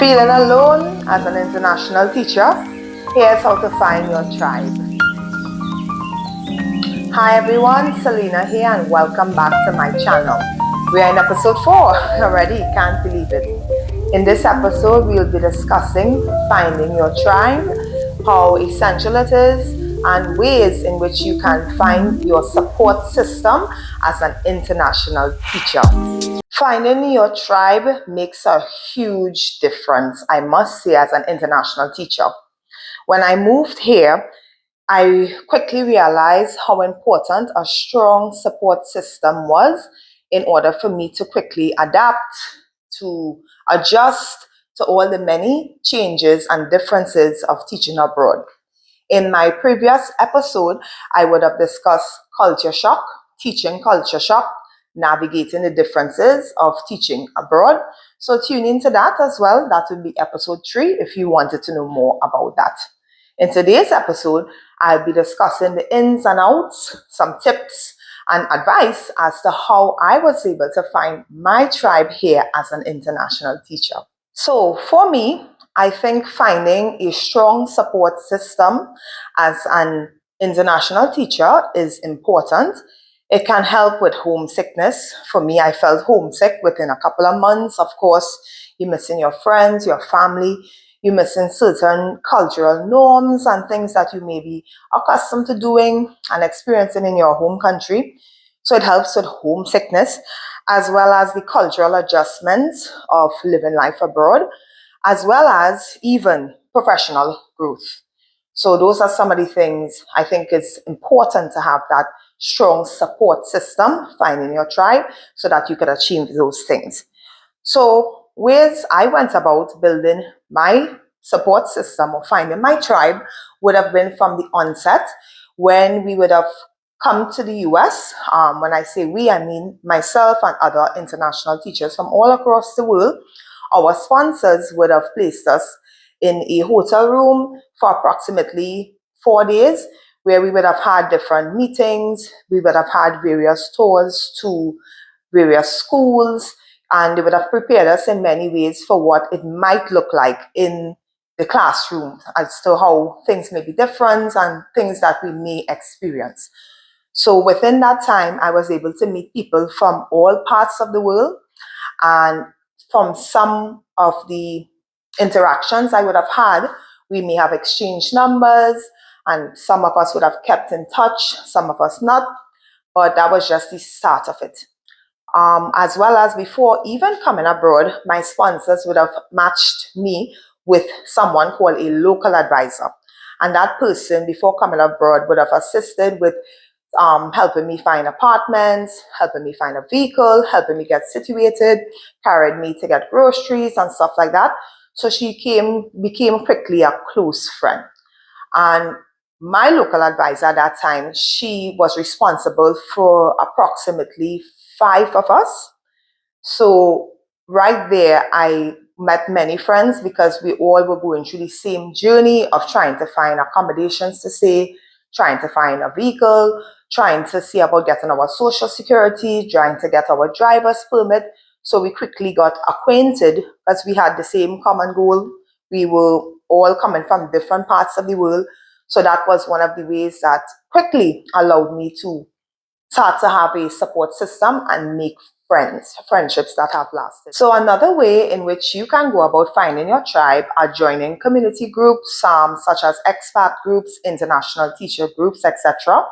Feeling alone as an international teacher? Here's how to find your tribe. Hi everyone, Selena here and welcome back to my channel. We are in episode 4 already, can't believe it. In this episode, we'll be discussing finding your tribe, how essential it is, and ways in which you can find your support system as an international teacher. Finding your tribe makes a huge difference, I must say, as an international teacher. When I moved here, I quickly realized how important a strong support system was in order for me to quickly adapt, to adjust to all the many changes and differences of teaching abroad. In my previous episode, I would have discussed culture shock, teaching culture shock, navigating the differences of teaching abroad. So tune into that as well. That would be episode 3 if you wanted to know more about that. In today's episode, I'll be discussing the ins and outs, some tips and advice as to how I was able to find my tribe here as an international teacher. So for me, I think finding a strong support system as an international teacher is important. It can help with homesickness. For me, I felt homesick within a couple of months. Of course, you're missing your friends, your family, you're missing certain cultural norms and things that you may be accustomed to doing and experiencing in your home country. So it helps with homesickness, as well as the cultural adjustments of living life abroad, as well as even professional growth. So those are some of the things I think it's important to have that strong support system, finding your tribe, so that you could achieve those things. So ways I went about building my support system or finding my tribe would have been from the onset when we would have come to the US. When I say we, I mean myself and other international teachers from all across the world. Our sponsors would have placed us in a hotel room for approximately 4 days, where we would have had different meetings. We would have had various tours to various schools, and they would have prepared us in many ways for what it might look like in the classroom as to how things may be different and things that we may experience. So within that time, I was able to meet people from all parts of the world, and from some of the interactions I would have had, we may have exchanged numbers, and some of us would have kept in touch, some of us not, but that was just the start of it. As well as before even coming abroad, my sponsors would have matched me with someone called a local advisor. And that person, before coming abroad, would have assisted with helping me find apartments, helping me find a vehicle, helping me get situated, carried me to get groceries and stuff like that. So she became quickly a close friend. And my local advisor at that time, she was responsible for approximately 5 of us. So right there, I met many friends because we all were going through the same journey of trying to find accommodations to stay, trying to find a vehicle, trying to see about getting our social security, trying to get our driver's permit. So we quickly got acquainted because we had the same common goal. We were all coming from different parts of the world. So that was one of the ways that quickly allowed me to start to have a support system and make friendships that have lasted. So another way in which you can go about finding your tribe are joining community groups, such as expat groups, international teacher groups, etc.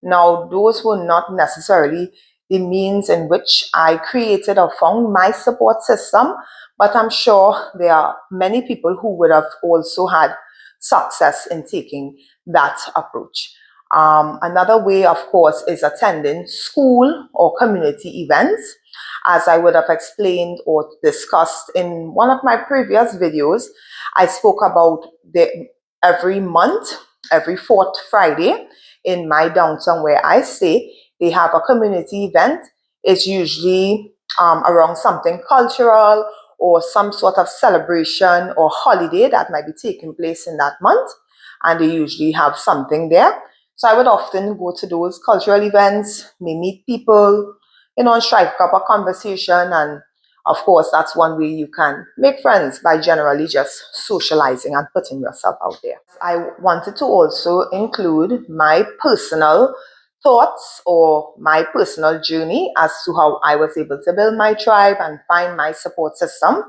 Now, those were not necessarily the means in which I created or found my support system, but I'm sure there are many people who would have also had success in taking that approach. Another way, of course, is attending school or community events. As I would have explained or discussed in one of my previous videos, I spoke about every month, every fourth Friday in my downtown where I stay, they have a community event. It's usually around something cultural or some sort of celebration or holiday that might be taking place in that month, and they usually have something there. So I would often go to those cultural events, may meet people, and strike up a conversation and Of course, that's one way you can make friends, by generally just socializing and putting yourself out there. I wanted to also include my personal thoughts or my personal journey as to how I was able to build my tribe and find my support system.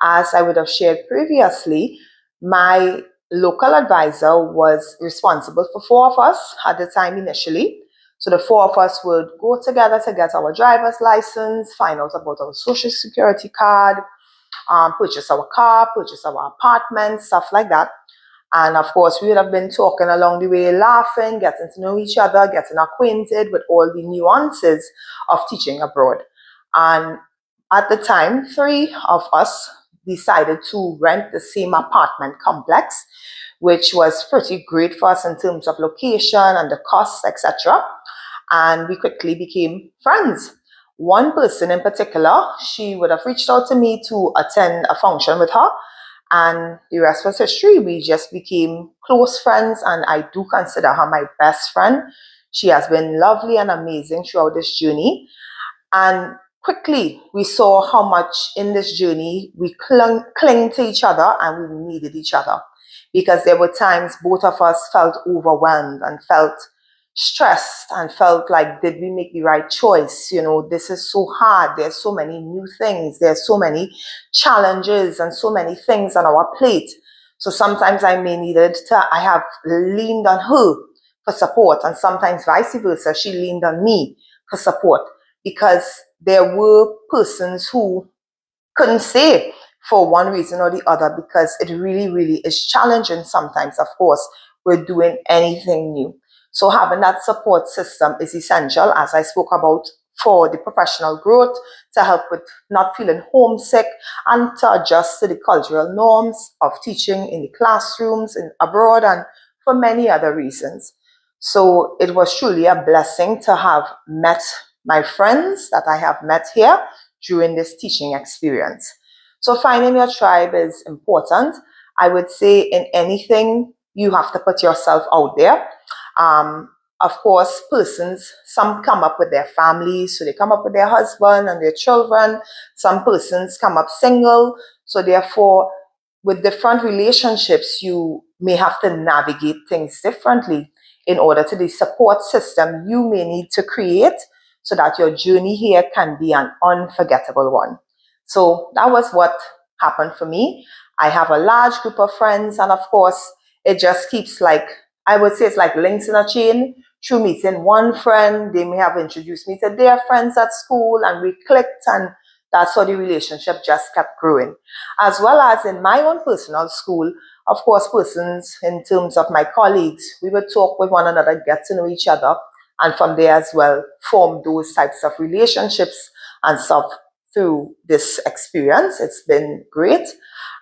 As I would have shared previously, my local advisor was responsible for 4 of us at the time initially. So the 4 of us would go together to get our driver's license, find out about our social security card, purchase our car, purchase our apartment, stuff like that. And of course, we would have been talking along the way, laughing, getting to know each other, getting acquainted with all the nuances of teaching abroad. And at the time, 3 of us decided to rent the same apartment complex, which was pretty great for us in terms of location and the costs, etc. And we quickly became friends. One person in particular, she would have reached out to me to attend a function with her, and the rest was history. We just became close friends, and I do consider her my best friend. She has been lovely and amazing throughout this journey. And quickly, we saw how much in this journey we cling to each other, and we needed each other. Because there were times both of us felt overwhelmed and felt stressed and felt like, did we make the right choice? This is so hard. There's so many new things. There's so many challenges and so many things on our plate. So sometimes I have leaned on her for support, and sometimes vice versa, she leaned on me for support, because there were persons who couldn't say for one reason or the other, because it really, really is challenging sometimes. Of course, we're doing anything new. So having that support system is essential, as I spoke about, for the professional growth, to help with not feeling homesick, and to adjust to the cultural norms of teaching in the classrooms in abroad, and for many other reasons. So it was truly a blessing to have met my friends that I have met here during this teaching experience. So finding your tribe is important. I would say in anything, you have to put yourself out there. Of course, some come up with their families, so they come up with their husband and their children. Some persons come up single, so therefore, with different relationships, you may have to navigate things differently in order to the support system you may need to create, so that your journey here can be an unforgettable one. So that was what happened for me. I have a large group of friends, and of course, it just keeps I would say it's like links in a chain. Through meeting one friend, they may have introduced me to their friends at school, and we clicked, and that's how the relationship just kept growing. As well as in my own personal school, of course, persons in terms of my colleagues, we would talk with one another, get to know each other, and from there as well, form those types of relationships and stuff through this experience. It's been great.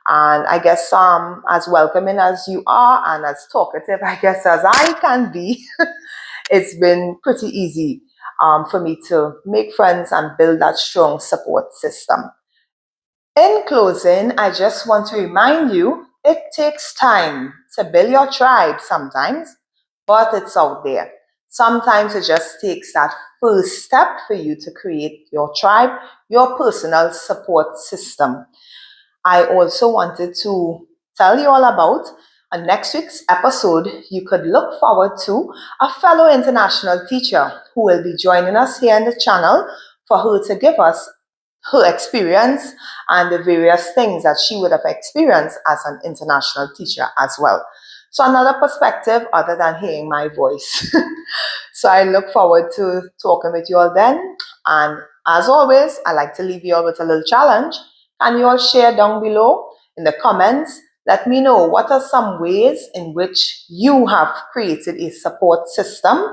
And I guess as welcoming as you are, and as talkative, I guess, as I can be, it's been pretty easy for me to make friends and build that strong support system. In closing, I just want to remind you, it takes time to build your tribe sometimes, but it's out there. Sometimes it just takes that first step for you to create your tribe, your personal support system. I also wanted to tell you all about next week's episode. You could look forward to a fellow international teacher who will be joining us here in the channel for her to give us her experience and the various things that she would have experienced as an international teacher as well. So another perspective other than hearing my voice. So I look forward to talking with you all then. And as always, I like to leave you all with a little challenge. Can you all share down below in the comments? Let me know what are some ways in which you have created a support system.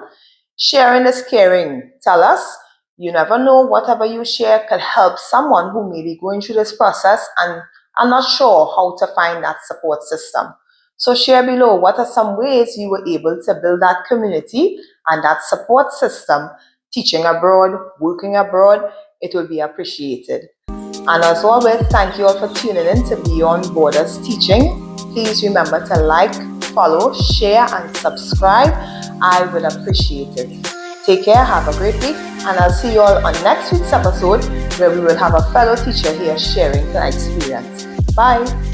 Sharing is caring. Tell us. You never know, whatever you share could help someone who may be going through this process and are not sure how to find that support system. So share below what are some ways you were able to build that community and that support system, teaching abroad, working abroad. It will be appreciated. And as always, thank you all for tuning in to Beyond Borders Teaching. Please remember to like, follow, share, and subscribe. I would appreciate it. Take care, have a great week, and I'll see you all on next week's episode where we will have a fellow teacher here sharing her experience. Bye.